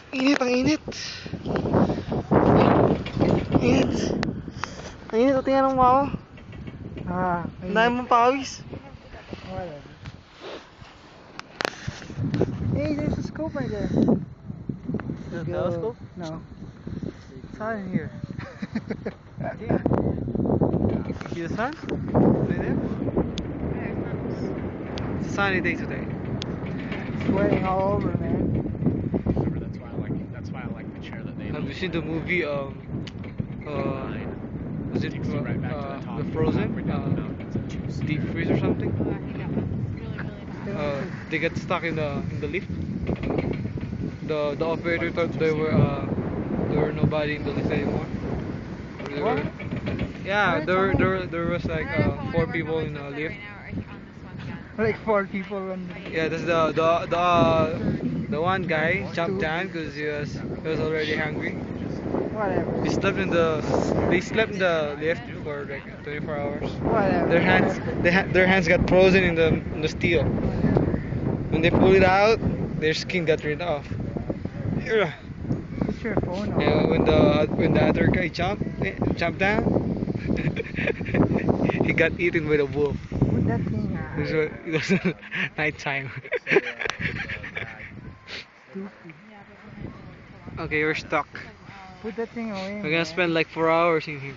Init, ang init. Init. Ang init, o tingnan mo ako. Ang dami mong pawis. Whatever. Hey, there's a scope right there. There's a telescope? No. It's hot in here. See the sun? Right there? It's a sunny day today. Sweating all over, man. Remember, that's why I like the chair that they Have you seen the movie, was it, takes you right back to the top. The Frozen? Halfway down the mountains and choose. Deep freeze or something? They get stuck in the lift. The operator thought there were nobody in the lift anymore. What? Yeah, there was like 4 people in the lift. Like 4 people on the... Yeah, that's the one guy jumped down because he was already hungry. Whatever. They slept in the lift for like 24 hours. Whatever. Their hands got frozen in the steel. When they pull it out, their skin got ripped off. Yeah. Put your phone on. Yeah, when the other guy jumped down, he got eaten by the wolf. Put that thing on. It was nighttime. Stupid. Okay, we're stuck. Put that thing away. We're gonna man. spend like 4 hours in here.